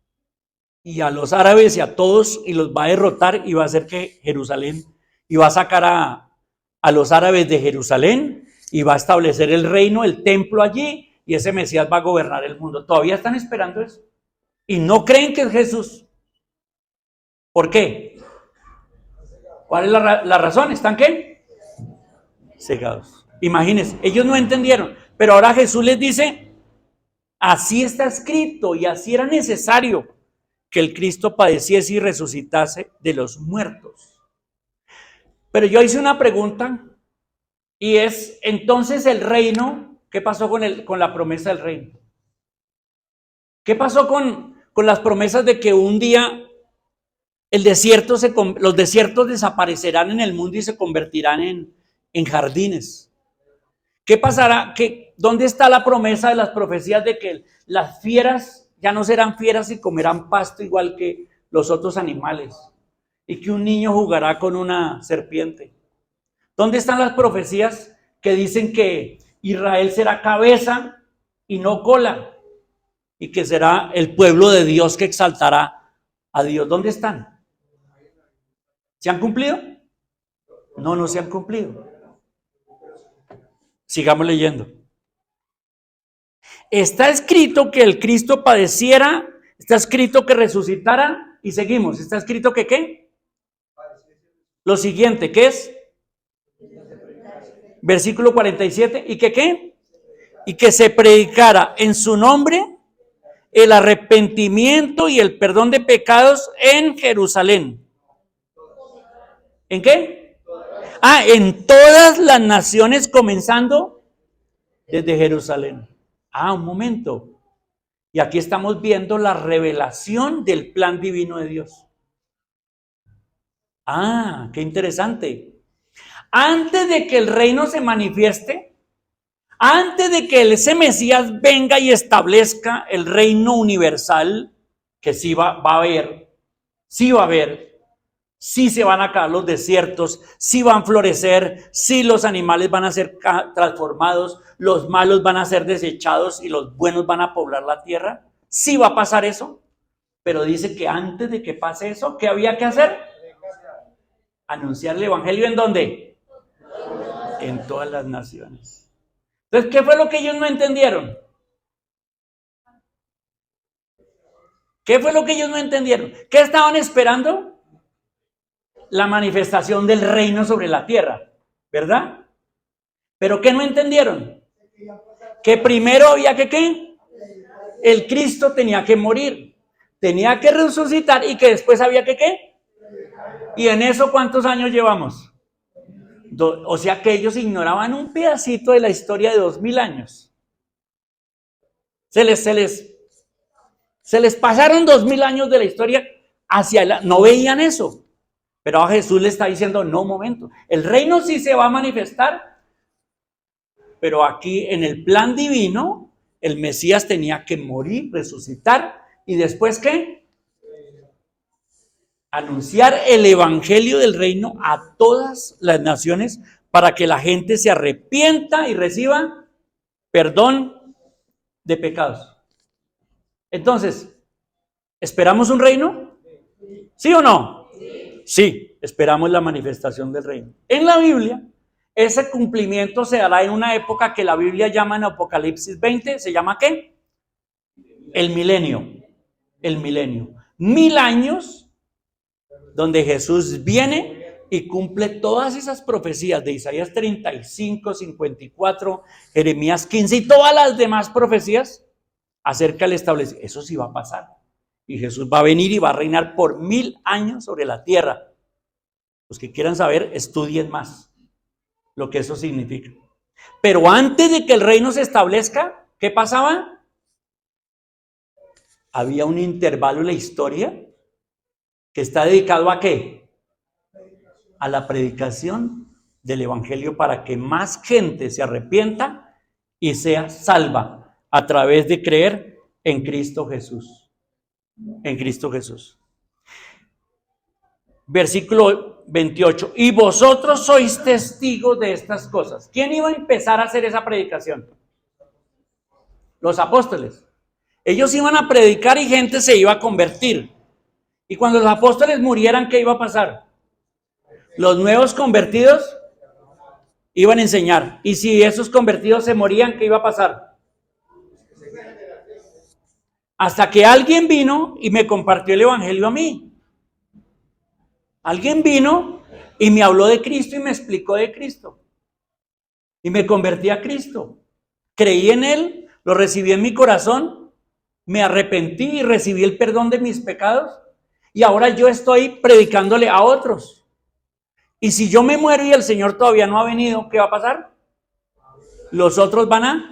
y a los árabes y a todos, y los va a derrotar y va a hacer que Jerusalén, y va a sacar a los árabes de Jerusalén y va a establecer el reino, el templo allí, y ese Mesías va a gobernar el mundo. Todavía están esperando eso. Y no creen que es Jesús. ¿Por qué? ¿Cuál es la razón? ¿Están qué? Cegados. Imagínense, ellos no entendieron. Pero ahora Jesús les dice, así está escrito y así era necesario que el Cristo padeciese y resucitase de los muertos. Pero yo hice una pregunta y es, entonces el reino, ¿qué pasó con la promesa del reino? ¿Qué pasó con las promesas de que un día los desiertos desaparecerán en el mundo y se convertirán en jardines? ¿Qué pasará? ¿Dónde está la promesa de las profecías de que las fieras ya no serán fieras y comerán pasto igual que los otros animales? Y que un niño jugará con una serpiente. ¿Dónde están las profecías que dicen que Israel será cabeza y no cola? Y que será el pueblo de Dios que exaltará a Dios. ¿Dónde están? ¿Se han cumplido? No, no se han cumplido. Sigamos leyendo. Está escrito que el Cristo padeciera, está escrito que resucitara, y seguimos. Está escrito que ¿qué? Lo siguiente, ¿qué es? Versículo 47, ¿y que qué? Y que se predicara en su nombre el arrepentimiento y el perdón de pecados en Jerusalén. ¿En qué? En todas las naciones, comenzando desde Jerusalén. Un momento. Y aquí estamos viendo la revelación del plan divino de Dios. Qué interesante. Antes de que el reino se manifieste, antes de que ese Mesías venga y establezca el reino universal, que sí va a haber, sí se van a acabar los desiertos, sí van a florecer, sí los animales van a ser transformados, los malos van a ser desechados y los buenos van a poblar la tierra, sí va a pasar eso, pero dice que antes de que pase eso, ¿qué había que hacer? Anunciar el evangelio, ¿en dónde? En todas las naciones. Entonces, ¿qué fue lo que ellos no entendieron? ¿Qué fue lo que ellos no entendieron? ¿Qué estaban esperando? La manifestación del reino sobre la tierra, ¿verdad? ¿Pero qué no entendieron? Que primero había que ¿qué? El Cristo tenía que morir, tenía que resucitar y que después había que ¿qué? ¿Y en eso cuántos años llevamos? O sea que ellos ignoraban un pedacito de la historia de 2000 años. Se les pasaron 2000 años de la historia no veían eso. Pero a Jesús le está diciendo, no, un momento, el reino sí se va a manifestar, pero aquí en el plan divino, el Mesías tenía que morir, resucitar, y después ¿qué? Anunciar el evangelio del reino a todas las naciones para que la gente se arrepienta y reciba perdón de pecados. Entonces, ¿esperamos un reino? ¿Sí o no? Sí, esperamos la manifestación del reino. En la Biblia, ese cumplimiento se dará en una época que la Biblia llama en Apocalipsis 20, ¿se llama qué? El milenio. El milenio. 1000 años donde Jesús viene y cumple todas esas profecías de Isaías 35, 54, Jeremías 15 y todas las demás profecías acerca del establecimiento. Eso sí va a pasar. Y Jesús va a venir y va a reinar por 1000 años sobre la tierra. Los que quieran saber, estudien más lo que eso significa. Pero antes de que el reino se establezca, ¿qué pasaba? Había un intervalo en la historia que está dedicado ¿a qué? A la predicación del evangelio para que más gente se arrepienta y sea salva a través de creer en Cristo Jesús. En Cristo Jesús. Versículo 28. Y vosotros sois testigos de estas cosas. ¿Quién iba a empezar a hacer esa predicación? Los apóstoles. Ellos iban a predicar y gente se iba a convertir. Y cuando los apóstoles murieran, ¿qué iba a pasar? Los nuevos convertidos Iban a enseñar. Y si esos convertidos se morían, ¿qué iba a pasar? Hasta que alguien vino y me compartió el evangelio a mí. Alguien vino y me habló de Cristo y me explicó de Cristo. Y me convertí a Cristo. Creí en Él, lo recibí en mi corazón, me arrepentí y recibí el perdón de mis pecados. Y ahora yo estoy predicándole a otros. Y si yo me muero y el Señor todavía no ha venido, ¿qué va a pasar? Los otros van a...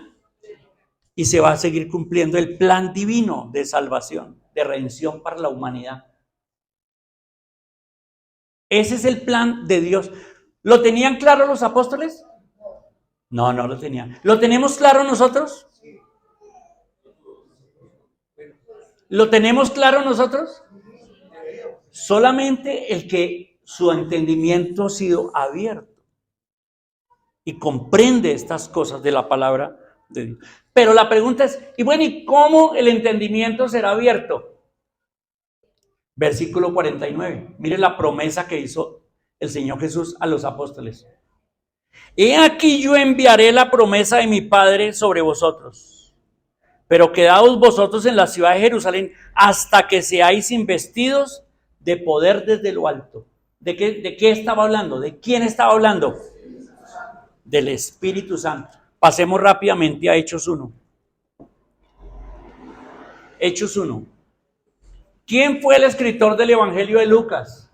Y se va a seguir cumpliendo el plan divino de salvación, de redención para la humanidad. Ese es el plan de Dios. ¿Lo tenían claro los apóstoles? No, no lo tenían. ¿Lo tenemos claro nosotros? ¿Lo tenemos claro nosotros? Solamente el que su entendimiento ha sido abierto y comprende estas cosas de la palabra de Dios. Pero la pregunta es, y bueno, ¿y cómo el entendimiento será abierto? Versículo 49. Mire la promesa que hizo el Señor Jesús a los apóstoles. He aquí yo enviaré la promesa de mi Padre sobre vosotros, pero quedaos vosotros en la ciudad de Jerusalén hasta que seáis investidos de poder desde lo alto. ¿De qué estaba hablando? ¿De quién estaba hablando? Del Espíritu Santo. Pasemos rápidamente a Hechos 1. Hechos 1. ¿Quién fue el escritor del Evangelio de Lucas?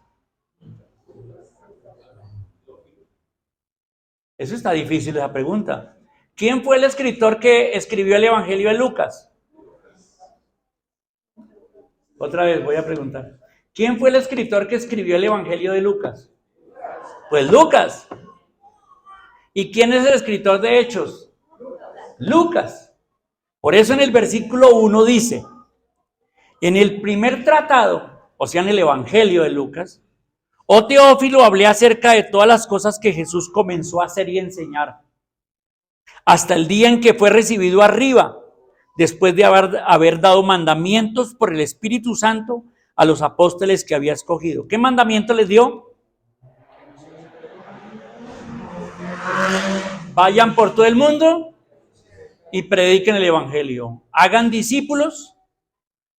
Eso está difícil, esa pregunta. ¿Quién fue el escritor que escribió el Evangelio de Lucas? Otra vez voy a preguntar. ¿Quién fue el escritor que escribió el Evangelio de Lucas? Pues Lucas. ¿Y quién es el escritor de Hechos? Lucas. Por eso en el versículo 1 dice, en el primer tratado, o sea en el Evangelio de Lucas, oh Teófilo, hablé acerca de todas las cosas que Jesús comenzó a hacer y enseñar, hasta el día en que fue recibido arriba, después de haber dado mandamientos por el Espíritu Santo a los apóstoles que había escogido. ¿Qué mandamiento les dio? Vayan por todo el mundo y prediquen el Evangelio. Hagan discípulos,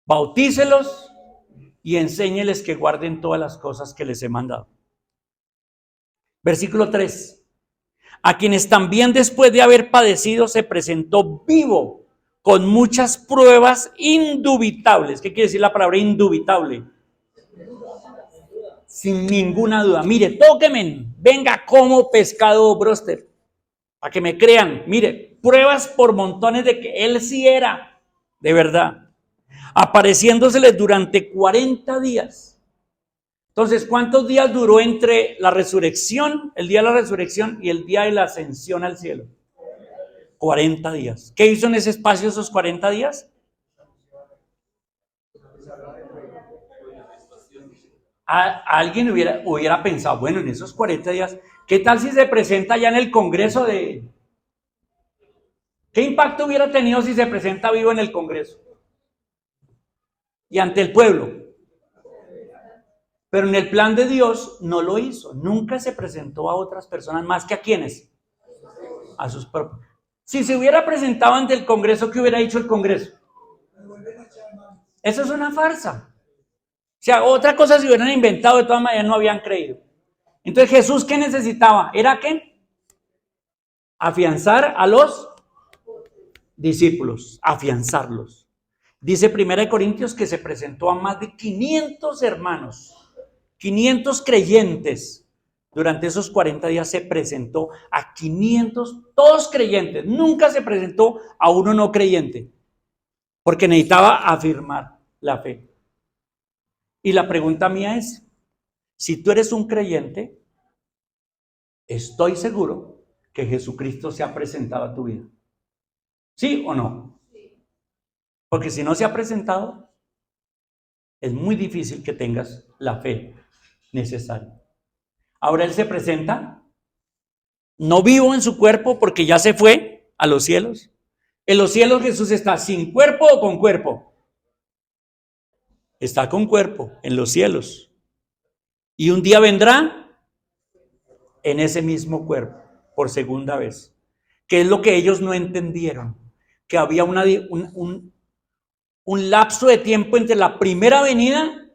bautícelos y enséñeles que guarden todas las cosas que les he mandado. Versículo 3. A quienes también después de haber padecido se presentó vivo con muchas pruebas indubitables. ¿Qué quiere decir la palabra indubitable? Sin ninguna duda. Mire, tóquenme, venga, como pescado bróster, para que me crean. Mire, pruebas por montones de que él sí era, de verdad, apareciéndoseles durante 40 días. Entonces, ¿cuántos días duró entre la resurrección, el día de la resurrección y el día de la ascensión al cielo? 40 días. ¿Qué hizo en ese espacio esos 40 días? Alguien hubiera pensado, bueno, en esos 40 días, ¿qué tal si se presenta ya en el Congreso de... ¿Qué impacto hubiera tenido si se presenta vivo en el Congreso? Y ante el pueblo. Pero en el plan de Dios no lo hizo. Nunca se presentó a otras personas más que a quienes. A sus propios. Si se hubiera presentado ante el Congreso, ¿qué hubiera dicho el Congreso? Eso es una farsa. O sea, otra cosa se hubieran inventado, de todas maneras no habían creído. Entonces Jesús, ¿qué necesitaba? ¿Era qué? Afianzar a los discípulos, afianzarlos. Dice 1 Corintios que se presentó a más de 500 hermanos, 500 creyentes. Durante esos 40 días se presentó a 500, todos creyentes. Nunca se presentó a uno no creyente, porque necesitaba afirmar la fe. Y la pregunta mía es, si tú eres un creyente, estoy seguro que Jesucristo se ha presentado a tu vida. ¿Sí o no? Porque si no se ha presentado, es muy difícil que tengas la fe necesaria. Ahora Él se presenta, no vivo en su cuerpo porque ya se fue a los cielos. En los cielos Jesús está sin cuerpo o con cuerpo. Está con cuerpo en los cielos. Y un día vendrá en ese mismo cuerpo. por segunda vez. ¿Qué es lo que ellos no entendieron? Que había un lapso de tiempo entre la primera venida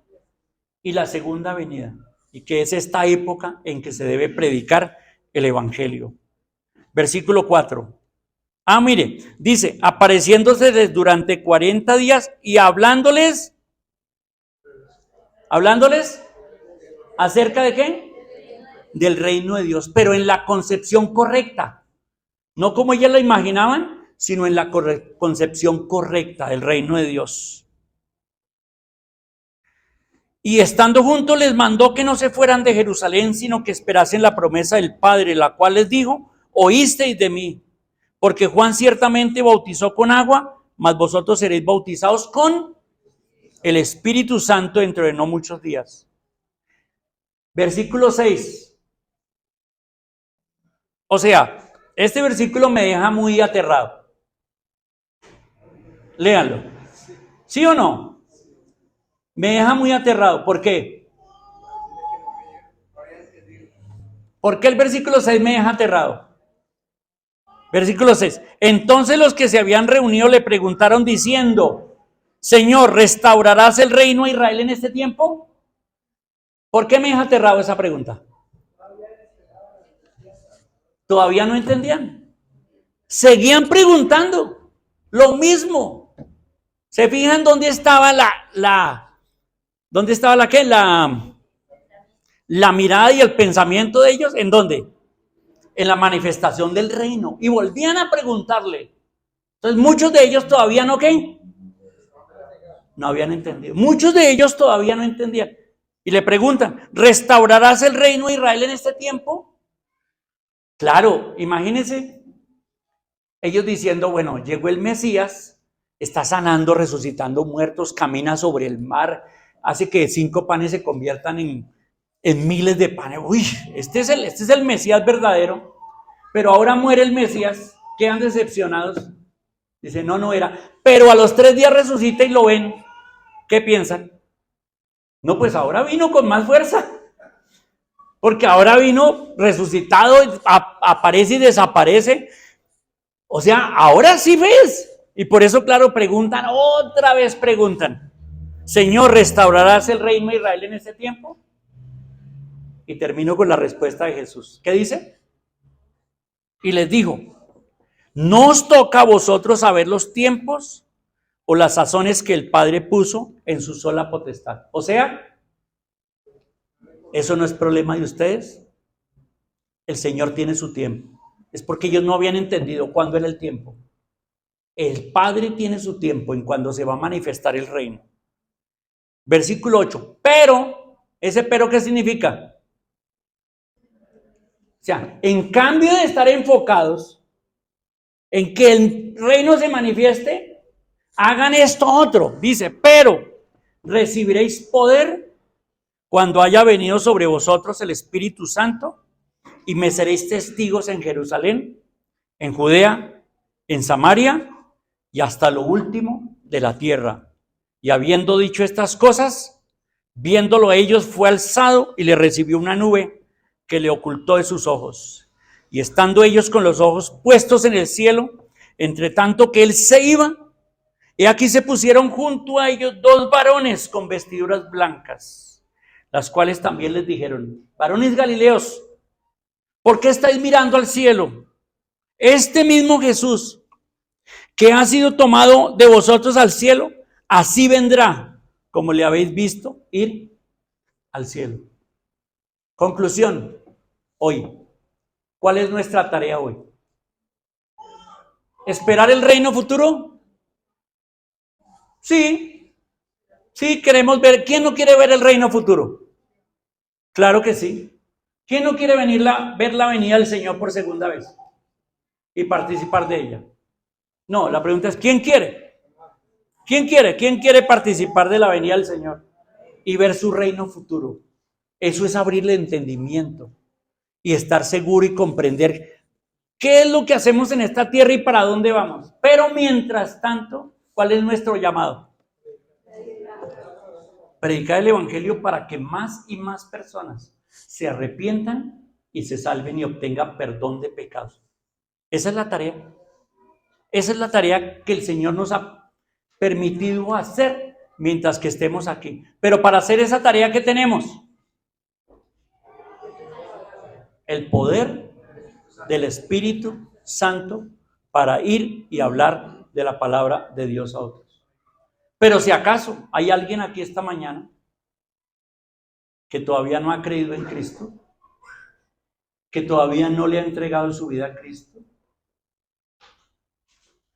y la segunda venida, y que es esta época en que se debe predicar el evangelio. Versículo 4. Mire, dice, apareciéndoseles durante 40 días y hablándoles acerca de qué? Del reino de Dios, pero en la concepción correcta, no como ellas la imaginaban, sino en la concepción correcta del reino de Dios. Y estando juntos les mandó que no se fueran de Jerusalén, sino que esperasen la promesa del Padre, la cual les dijo, oísteis de mí, porque Juan ciertamente bautizó con agua, mas vosotros seréis bautizados con el Espíritu Santo dentro de no muchos días. Versículo 6. O sea, este versículo me deja muy aterrado. Léanlo. ¿Sí o no? Me deja muy aterrado. ¿Por qué? ¿Por qué el versículo 6 me deja aterrado? Versículo 6. Entonces los que se habían reunido le preguntaron diciendo, Señor, ¿restaurarás el reino a Israel en este tiempo? ¿Por qué me deja aterrado esa pregunta? Todavía no entendían. Seguían preguntando lo mismo. ¿Se fijan dónde estaba dónde estaba la mirada y el pensamiento de ellos? ¿En dónde? En la manifestación del reino. Y volvían a preguntarle. Entonces muchos de ellos todavía no habían entendido. Muchos de ellos todavía no entendían. Y le preguntan, ¿restaurarás el reino de Israel en este tiempo? Claro, imagínense ellos diciendo, bueno, llegó el Mesías, está sanando, resucitando muertos, camina sobre el mar, hace que 5 panes se conviertan en miles de panes. Uy, este es el Mesías verdadero. Pero ahora muere el Mesías, quedan decepcionados. Dicen, no era. Pero a los 3 días resucita y lo ven. ¿Qué piensan? No, pues ahora vino con más fuerza. Porque ahora vino resucitado, aparece y desaparece. O sea, ahora sí ves. Y por eso, claro, preguntan, otra vez preguntan, Señor, ¿restaurarás el reino de Israel en este tiempo? Y termino con la respuesta de Jesús. ¿Qué dice? Y les dijo, ¿no os toca a vosotros saber los tiempos o las sazones que el Padre puso en su sola potestad? O sea, eso no es problema de ustedes. El Señor tiene su tiempo. Es porque ellos no habían entendido cuándo era el tiempo. El Padre tiene su tiempo en cuando se va a manifestar el reino. Versículo 8. Pero, ¿ese pero qué significa? O sea, en cambio de estar enfocados en que el reino se manifieste, hagan esto otro. Dice, pero recibiréis poder cuando haya venido sobre vosotros el Espíritu Santo y me seréis testigos en Jerusalén, en Judea, en Samaria y hasta lo último de la tierra. Y habiendo dicho estas cosas, viéndolo a ellos, fue alzado y le recibió una nube que le ocultó de sus ojos. Y estando ellos con los ojos puestos en el cielo, entre tanto que él se iba, y aquí se pusieron junto a ellos 2 varones con vestiduras blancas, las cuales también les dijeron, varones galileos, ¿por qué estáis mirando al cielo? Este mismo Jesús que ha sido tomado de vosotros al cielo, así vendrá, como le habéis visto ir al cielo. Conclusión, hoy, ¿cuál es nuestra tarea hoy? ¿Esperar el reino futuro? Sí, queremos ver. ¿Quién no quiere ver el reino futuro? Claro que sí. ¿Quién no quiere ver la venida del Señor por segunda vez y participar de ella? No, la pregunta es, ¿quién quiere? ¿Quién quiere? ¿Quién quiere participar de la venida del Señor y ver su reino futuro? Eso es abrirle entendimiento y estar seguro y comprender qué es lo que hacemos en esta tierra y para dónde vamos. Pero mientras tanto, ¿cuál es nuestro llamado? Predicar el evangelio para que más y más personas se arrepientan y se salven y obtengan perdón de pecados. Esa es la tarea. Esa es la tarea que el Señor nos ha permitido hacer mientras que estemos aquí. Pero para hacer esa tarea, ¿qué tenemos? El poder del Espíritu Santo para ir y hablar de la palabra de Dios a otros. Pero si acaso hay alguien aquí esta mañana que todavía no ha creído en Cristo, que todavía no le ha entregado su vida a Cristo,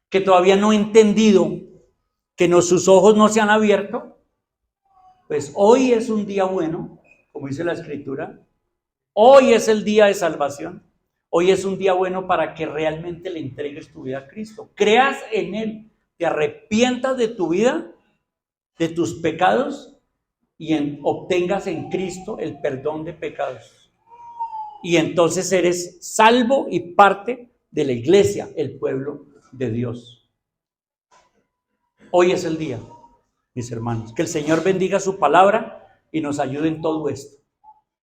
que todavía no ha entendido, que sus ojos no se han abierto, pues hoy es un día bueno, como dice la Escritura. Hoy es el día de salvación. Hoy es un día bueno para que realmente le entregues tu vida a Cristo. Creas en Él, te arrepientas de tu vida, de tus pecados y obtengas en Cristo el perdón de pecados. Y entonces eres salvo y parte de la iglesia, el pueblo de Dios. Hoy es el día, mis hermanos. Que el Señor bendiga su palabra y nos ayude en todo esto.